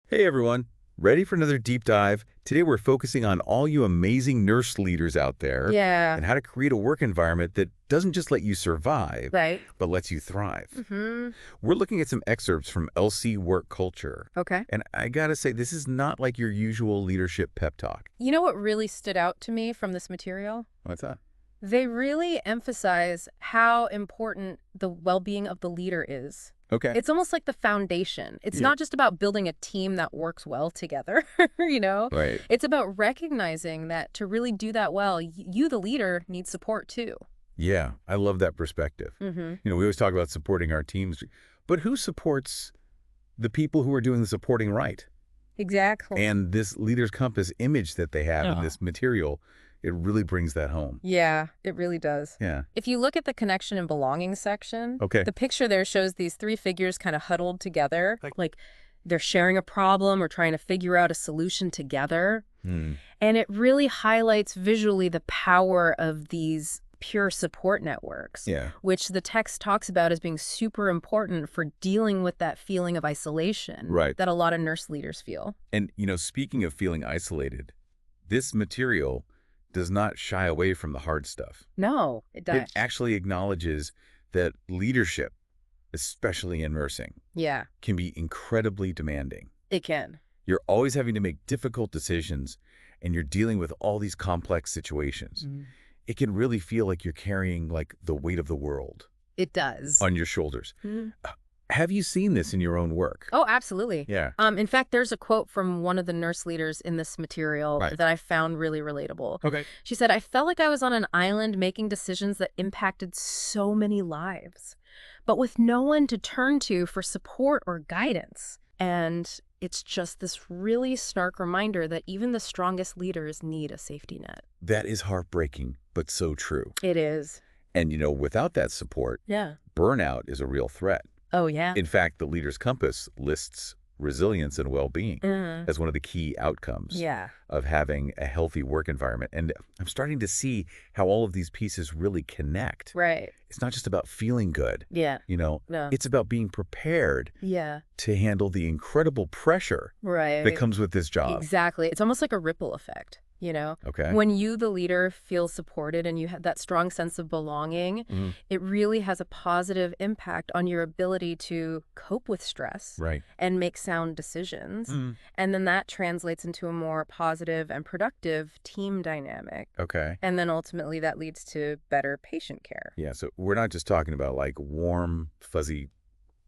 Hey everyone, ready for another deep dive? Today we're focusing on all you amazing nurse leaders out there Yeah, and how to create a work environment that doesn't just let you survive, right. but lets you thrive. Mm-hmm. We're looking at some excerpts from LC Work Culture. Okay. And I gotta say, this is not like your usual leadership pep talk. You know what really stood out to me from this material? What's that? They really emphasize how important the well-being of the leader is. Okay. It's almost like the foundation. It's Yeah. not just about building a team that works well together, you know? Right. It's about recognizing that to really do that well, you, the leader, need support too. Yeah, I love that perspective. Mm-hmm. We always talk about supporting our teams, but who supports the people who are doing the supporting right? Exactly. And this leader's compass image that they have in this material, it really brings that home. Yeah, it really does. Yeah. If you look at the connection and belonging section, Okay. the picture there shows these three figures kind of huddled together, Like- like they're sharing a problem or trying to figure out a solution together. Hmm. And it really highlights visually the power of these peer support networks, Yeah. which the text talks about as being super important for dealing with that feeling of isolation Right. that a lot of nurse leaders feel. And, speaking of feeling isolated, this material does not shy away from the hard stuff. No, it It does. actually acknowledges that leadership, especially in nursing, Yeah, can be incredibly demanding. it can. You're always having to make difficult decisions, and you're dealing with all these complex situations. It can really feel like you're carrying the weight of the world It does. on your shoulders. Mhm. Have you seen this in your own work? Oh, absolutely. Yeah. In fact, there's a quote from one of the nurse leaders in this material Right. that I found really relatable. Okay. She said, I felt like I was on an island making decisions that impacted so many lives, but with no one to turn to for support or guidance. And it's just this really stark reminder that even the strongest leaders need a safety net. That is heartbreaking, but so true. It is. And, without that support, Yeah. burnout is a real threat. Oh, yeah. In fact, the Leader's Compass lists resilience and well-being Mhm. as one of the key outcomes Yeah. of having a healthy work environment. And I'm starting to see how all of these pieces really connect. Right. It's not just about feeling good. Yeah. You know, No. it's about being prepared Yeah. to handle the incredible pressure Right. that comes with this job. Exactly. It's almost like a ripple effect, you know? Okay. When you, the leader, feel supported and you have that strong sense of belonging, Mhm. it really has a positive impact on your ability to cope with stress Right. and make sound decisions. Mhm. And then that translates into a more positive and productive team dynamic. Okay. And then ultimately that leads to better patient care. Yeah, so we're not just talking about warm, fuzzy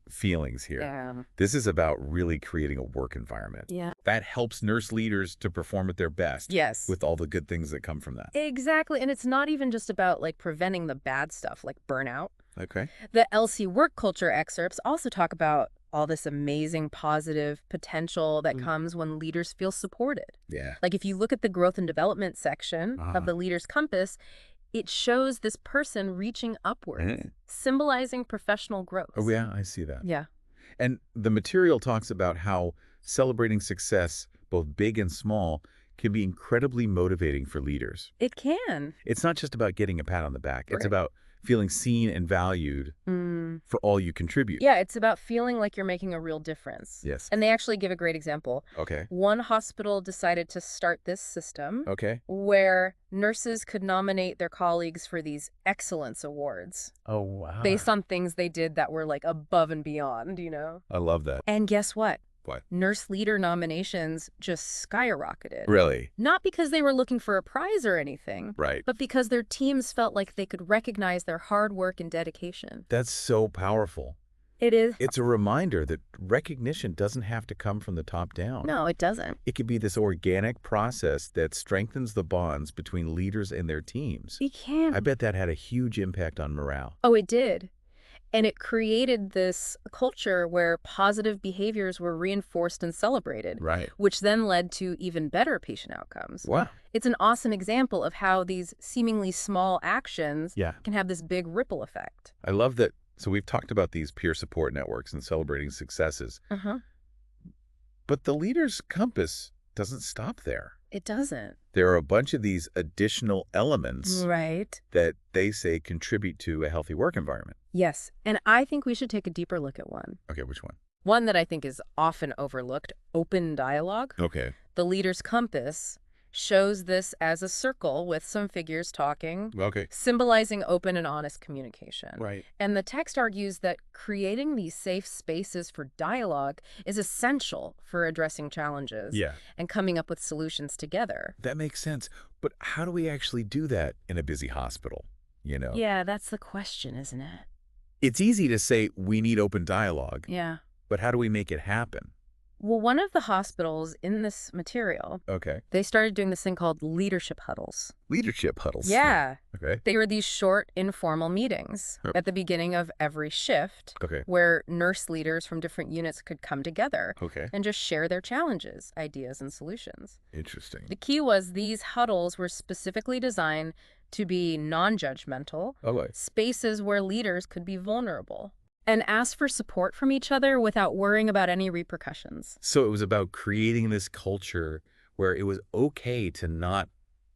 feelings here. Yeah. This is about really creating a work environment Yeah. that helps nurse leaders to perform at their best Yes. with all the good things that come from that. Exactly. And it's not even just about preventing the bad stuff like burnout. Okay. The LC work culture excerpts also talk about all this amazing positive potential that comes when leaders feel supported. Yeah. Like if you look at the growth and development section Uh-huh. of the leader's compass, it shows this person reaching upwards, symbolizing professional growth. Oh, yeah, I see that. Yeah. And the material talks about how celebrating success, both big and small, can be incredibly motivating for leaders. It can. It's not just about getting a pat on the back. It's Right. about feeling seen and valued for all you contribute. Yeah, it's about feeling like you're making a real difference. Yes. And they actually give a great example. Okay. One hospital decided to start this system Okay. where nurses could nominate their colleagues for these excellence awards Oh, wow. based on things they did that were above and beyond, you know? I love that. And guess what? What? Nurse leader nominations just skyrocketed. Really? Not because they were looking for a prize or anything, Right. but because their teams felt like they could recognize their hard work and dedication. That's so powerful. It is. It's a reminder that recognition doesn't have to come from the top down. No, it doesn't. It could be this organic process that strengthens the bonds between leaders and their teams. It can. I bet that had a huge impact on morale. Oh, it did. And it created this culture where positive behaviors were reinforced and celebrated, Right. which then led to even better patient outcomes. Wow. It's an awesome example of how these seemingly small actions Yeah. can have this big ripple effect. I love that. So we've talked about these peer support networks and celebrating successes, Uh-huh. but the leader's compass doesn't stop there. It doesn't. There are a bunch of these additional elements Right. that they say contribute to a healthy work environment. Yes. And I think we should take a deeper look at one. Okay, which one? One that I think is often overlooked, open dialogue. Okay. The leader's compass shows this as a circle with some figures talking, Okay. symbolizing open and honest communication. Right. And the text argues that creating these safe spaces for dialogue is essential for addressing challenges Yeah. and coming up with solutions together. That makes sense. But how do we actually do that in a busy hospital? You know, Yeah, that's the question, isn't it? it's easy to say we need open dialogue, Yeah. but how do we make it happen? Well, one of the hospitals in this material, Okay. they started doing this thing called leadership huddles. Leadership huddles. Yeah. Okay. They were these short, informal meetings Yep. at the beginning of every shift Okay. where nurse leaders from different units could come together Okay. and just share their challenges, ideas, and solutions. Interesting. The key was these huddles were specifically designed to be non-judgmental, Okay. spaces where leaders could be vulnerable and ask for support from each other without worrying about any repercussions. So it was about creating this culture where it was okay to not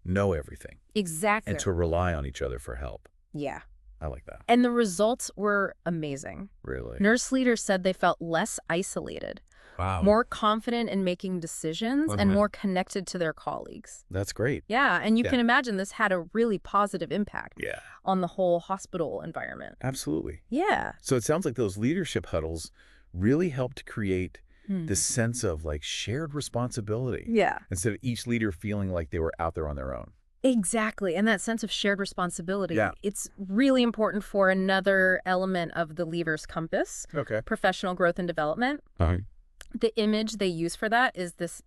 know everything Exactly. and to rely on each other for help. Yeah. I like that. And the results were amazing. Really? Nurse leaders said they felt less isolated, Wow. more confident in making decisions, and more connected to their colleagues. That's great. Yeah, and you Yeah. can imagine this had a really positive impact Yeah. on the whole hospital environment. Absolutely. Yeah. So it sounds like those leadership huddles really helped create this sense of like shared responsibility Yeah. instead of each leader feeling like they were out there on their own. Exactly. And that sense of shared responsibility, Yeah. it's really important for another element of the leader's compass, Okay. professional growth and development. The image they use for that is this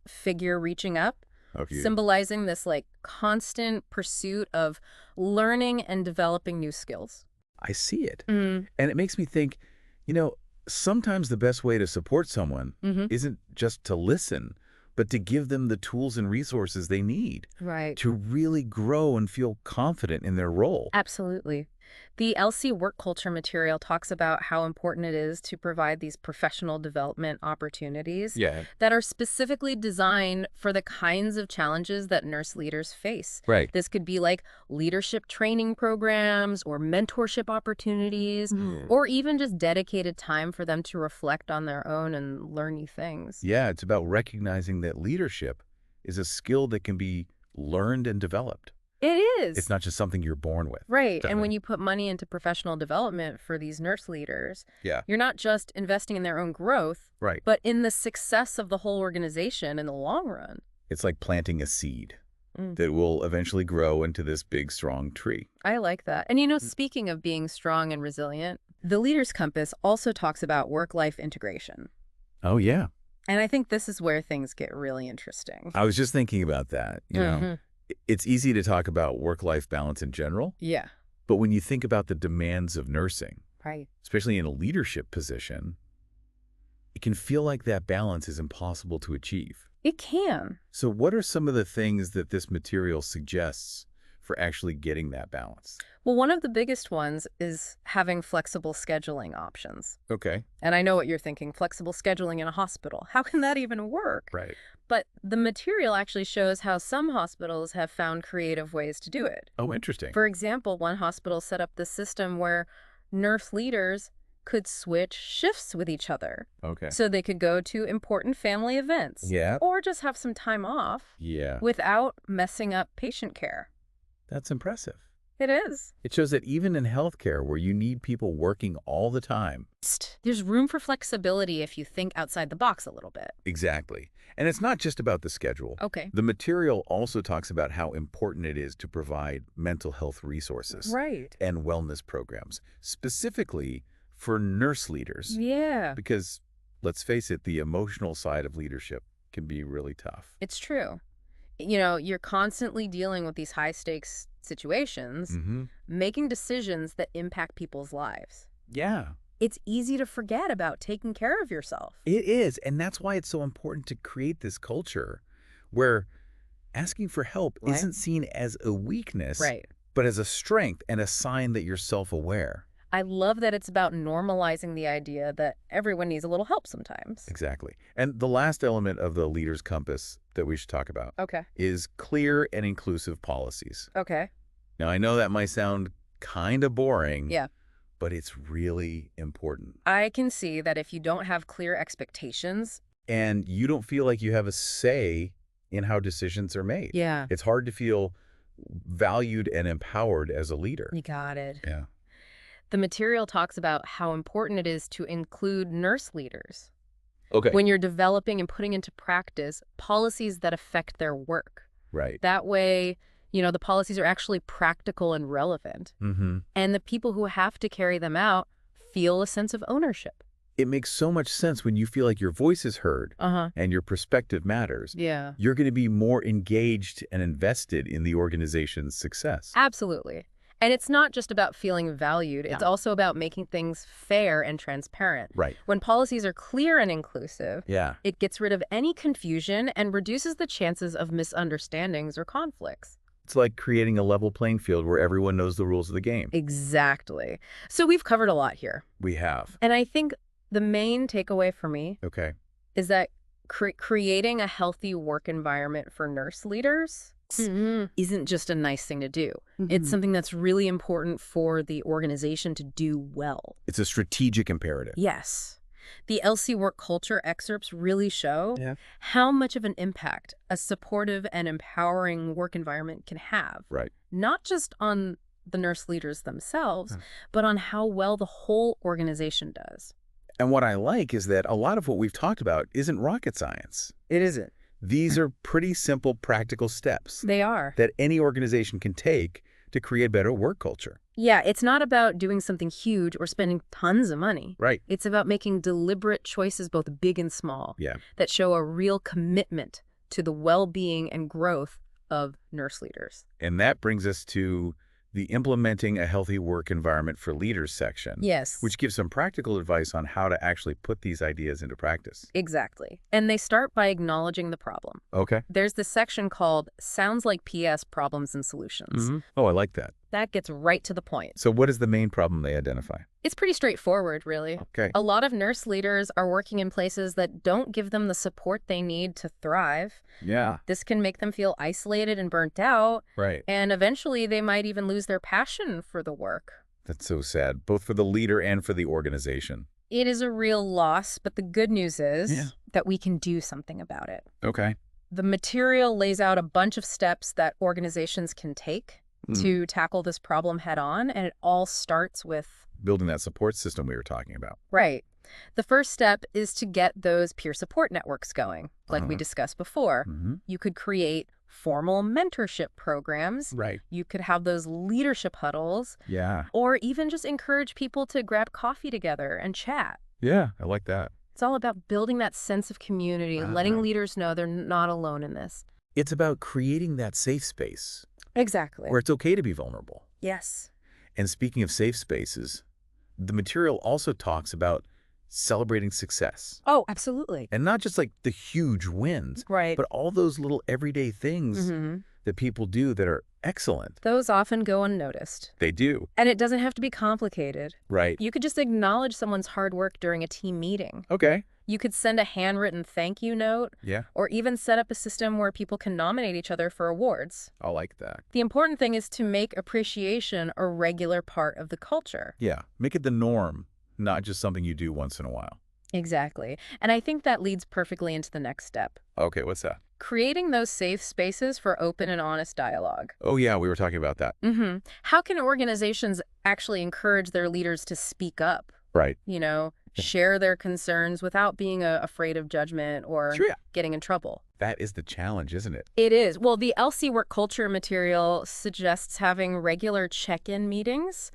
figure reaching up, Okay. symbolizing this like constant pursuit of learning and developing new skills. I see it. And it makes me think, you know, sometimes the best way to support someone isn't just to listen, but to give them the tools and resources they need Right. to really grow and feel confident in their role. Absolutely. The LC work culture material talks about how important it is to provide these professional development opportunities Yeah. that are specifically designed for the kinds of challenges that nurse leaders face. Right. This could be like leadership training programs or mentorship opportunities, or even just dedicated time for them to reflect on their own and learn new things. Yeah, it's about recognizing that leadership is a skill that can be learned and developed. It is. It's not just something you're born with. Right. And when you put money into professional development for these nurse leaders, Yeah. you're not just investing in their own growth, Right. but in the success of the whole organization in the long run. It's like planting a seed that will eventually grow into this big, strong tree. I like that. And you know, speaking of being strong and resilient, the Leader's Compass also talks about work-life integration. Oh, yeah. And I think this is where things get really interesting. I was just thinking about that. You know, it's easy to talk about work-life balance in general, Yeah. but when you think about the demands of nursing, Right. especially in a leadership position, it can feel like that balance is impossible to achieve. It can. So what are some of the things that this material suggests for actually getting that balance? Well, one of the biggest ones is having flexible scheduling options. Okay. And I know what you're thinking, flexible scheduling in a hospital. How can that even work? Right. But the material actually shows how some hospitals have found creative ways to do it. Oh, interesting. For example, one hospital set up the system where nurse leaders could switch shifts with each other. Okay. So they could go to important family events. Yeah. Or just have some time off Yeah. without messing up patient care. That's impressive. It is. It shows that even in healthcare, where you need people working all the time. There's room for flexibility if you think outside the box a little bit. Exactly. And it's not just about the schedule. Okay. The material also talks about how important it is to provide mental health resources Right. and wellness programs, specifically for nurse leaders. Yeah. Because, let's face it, the emotional side of leadership can be really tough. It's true. You know, you're constantly dealing with these high-stakes situations, making decisions that impact people's lives. Yeah. It's easy to forget about taking care of yourself. It is, and that's why it's so important to create this culture where asking for help Right. isn't seen as a weakness, Right. but as a strength and a sign that you're self-aware. I love that it's about normalizing the idea that everyone needs a little help sometimes. Exactly. And the last element of the leader's compass that we should talk about Okay. is clear and inclusive policies. Okay. Now, I know that might sound kind of boring, Yeah. but it's really important. I can see that if you don't have clear expectations. And you don't feel like you have a say in how decisions are made. Yeah. It's hard to feel valued and empowered as a leader. You got it. Yeah. The material talks about how important it is to include nurse leaders Okay. when you're developing and putting into practice policies that affect their work. Right. That way, the policies are actually practical and relevant. Mm-hmm. And the people who have to carry them out feel a sense of ownership. It makes so much sense when you feel like your voice is heard and your perspective matters. Yeah. You're going to be more engaged and invested in the organization's success. Absolutely. And it's not just about feeling valued. It's also about making things fair and transparent. Right. When policies are clear and inclusive, Yeah. it gets rid of any confusion and reduces the chances of misunderstandings or conflicts. It's like creating a level playing field where everyone knows the rules of the game. Exactly. So we've covered a lot here. We have. And I think the main takeaway for me Okay. is that creating a healthy work environment for nurse leaders isn't just a nice thing to do. It's something that's really important for the organization to do well. It's a strategic imperative. Yes. The LC work culture excerpts really show how much of an impact a supportive and empowering work environment can have. Right. Not just on the nurse leaders themselves, but on how well the whole organization does. And what I like is that a lot of what we've talked about isn't rocket science. It isn't. These are pretty simple, practical steps They are. that any organization can take to create better work culture. Yeah, it's not about doing something huge or spending tons of money. Right. It's about making deliberate choices, both big and small, Yeah. that show a real commitment to the well-being and growth of nurse leaders. And that brings us to the Implementing a Healthy Work Environment for Leaders section. Yes. Which gives some practical advice on how to actually put these ideas into practice. Exactly. And they start by acknowledging the problem. Okay. There's this section called Sounds Like PS Problems and Solutions. Oh, I like that. That gets right to the point. So what is the main problem they identify? It's pretty straightforward, really. Okay. A lot of nurse leaders are working in places that don't give them the support they need to thrive. Yeah. This can make them feel isolated and burnt out. Right. And eventually they might even lose their passion for the work. That's so sad, both for the leader and for the organization. It is a real loss, but the good news is that we can do something about it. Okay. The material lays out a bunch of steps that organizations can take to tackle this problem head on, and it all starts with building that support system we were talking about. Right. The first step is to get those peer support networks going, like we discussed before. You could create formal mentorship programs. Right. You could have those leadership huddles. Yeah. Or even just encourage people to grab coffee together and chat. Yeah, I like that. It's all about building that sense of community, letting leaders know they're not alone in this. It's about creating that safe space. Exactly. Where it's okay to be vulnerable. Yes. And speaking of safe spaces, the material also talks about celebrating success. Oh, absolutely. And not just like the huge wins, Right. but all those little everyday things that people do that are excellent. Those often go unnoticed. They do. And it doesn't have to be complicated. Right. You could just acknowledge someone's hard work during a team meeting. Okay. You could send a handwritten thank you note. Yeah. Or even set up a system where people can nominate each other for awards. I like that. The important thing is to make appreciation a regular part of the culture. Yeah. Make it the norm, not just something you do once in a while. Exactly. And I think that leads perfectly into the next step. Okay, what's that? Creating those safe spaces for open and honest dialogue. Oh, yeah, we were talking about that. How can organizations actually encourage their leaders to speak up? Right. Share their concerns without being afraid of judgment or getting in trouble. That is the challenge, isn't it? It is. Well, the LC Work Culture material suggests having regular check-in meetings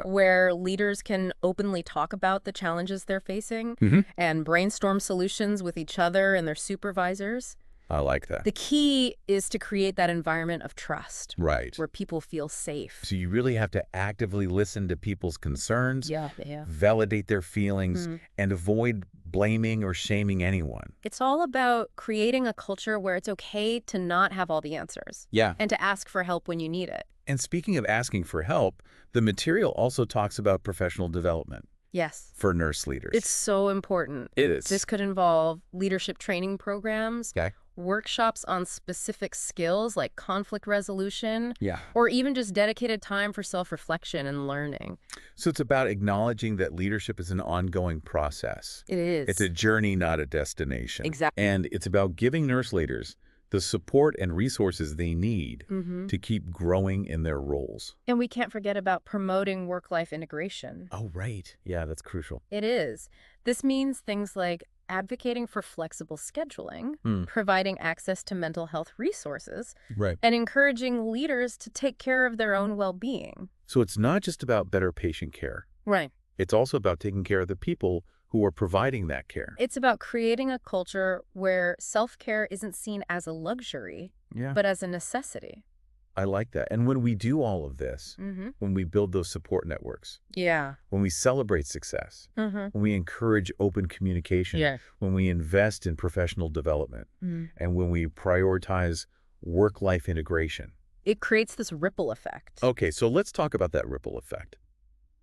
where leaders can openly talk about the challenges they're facing and brainstorm solutions with each other and their supervisors. I like that. The key is to create that environment of trust. Right. Where people feel safe. So you really have to actively listen to people's concerns, Yeah. validate their feelings, and avoid blaming or shaming anyone. It's all about creating a culture where it's okay to not have all the answers. Yeah. And to ask for help when you need it. And speaking of asking for help, the material also talks about professional development. Yes. For nurse leaders. It's so important. It is. This could involve leadership training programs, workshops on specific skills like conflict resolution, Yeah. or even just dedicated time for self-reflection and learning. So it's about acknowledging that leadership is an ongoing process. It It's a is. journey, not a destination. Exactly. And it's about giving nurse leaders the support and resources they need Mm-hmm. to keep growing in their roles. And we can't forget about promoting work-life integration. Oh, right. Yeah, that's crucial. It is. This means things like advocating for flexible scheduling, Hmm. providing access to mental health resources, Right. and encouraging leaders to take care of their own well-being. So it's not just about better patient care. Right. It's also about taking care of the people who are providing that care. It's about creating a culture where self-care isn't seen as a luxury, Yeah. but as a necessity. I like that. And when we do all of this, Mm-hmm. when we build those support networks, Yeah. when we celebrate success, Mm-hmm. when we encourage open communication, Yeah. when we invest in professional development, Mm. and when we prioritize work-life integration. It creates this ripple effect. Okay, so let's talk about that ripple effect.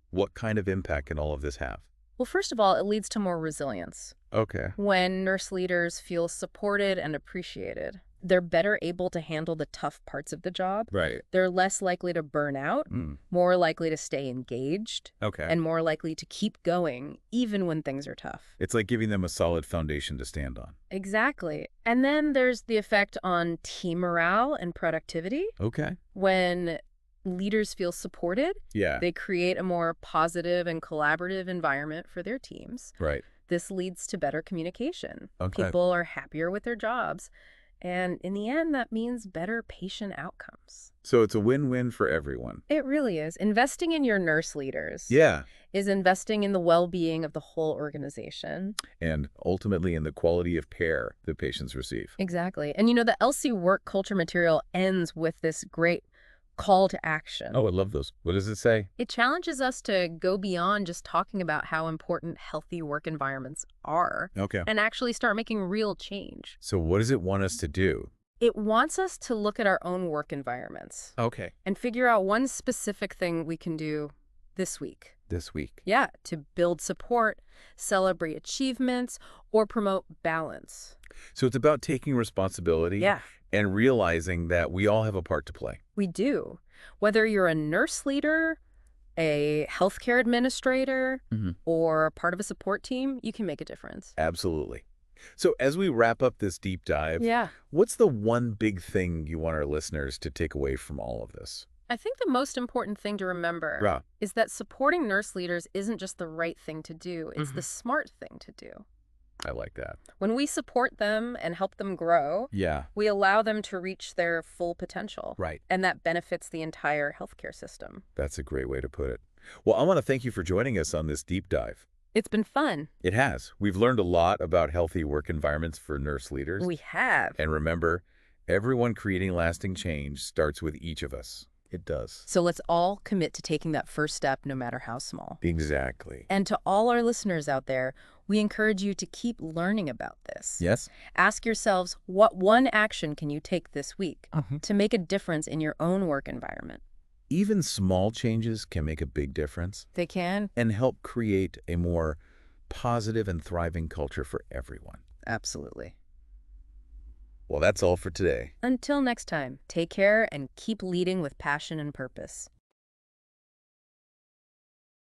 What kind of impact can all of this have? Well, first of all, it leads to more resilience. Okay. When nurse leaders feel supported and appreciated, they're better able to handle the tough parts of the job. Right. They're less likely to burn out, more likely to stay engaged, Okay. and more likely to keep going even when things are tough. It's like giving them a solid foundation to stand on. Exactly. And then there's the effect on team morale and productivity. Okay. When leaders feel supported, Yeah. they create a more positive and collaborative environment for their teams. Right. This leads to better communication. Okay. People are happier with their jobs. And in the end, that means better patient outcomes. So it's a win-win for everyone. It really is. Investing in your nurse leaders Yeah. is investing in the well-being of the whole organization. And ultimately in the quality of care that patients receive. Exactly. And the LC work culture material ends with this great call to action. Oh, I love those. What does it say? It challenges us to go beyond just talking about how important healthy work environments are Okay. and actually start making real change. So what does it want us to do? It wants us to look at our own work environments Okay. and figure out one specific thing we can do this week. This week. Yeah, to build support, celebrate achievements, or promote balance. So it's about taking responsibility Yeah, and realizing that we all have a part to play. we do. Whether you're a nurse leader, a healthcare administrator, or part of a support team, you can make a difference. Absolutely. So as we wrap up this deep dive, Yeah. what's the one big thing you want our listeners to take away from all of this? I think the most important thing to remember is that supporting nurse leaders isn't just the right thing to do, it's the smart thing to do. I like that. When we support them and help them grow, Yeah. we allow them to reach their full potential. Right. And that benefits the entire healthcare system. That's a great way to put it. Well, I want to thank you for joining us on this deep dive. It's been fun. It has. We've learned a lot about healthy work environments for nurse leaders. We have. And remember, everyone creating lasting change starts with each of us. It does. So let's all commit to taking that first step, no matter how small. Exactly. And to all our listeners out there, we encourage you to keep learning about this. Yes? Ask yourselves, what one action can you take this week to make a difference in your own work environment? Even small changes can make a big difference They can. and help create a more positive and thriving culture for everyone. Absolutely. Well, that's all for today. Until next time, take care and keep leading with passion and purpose.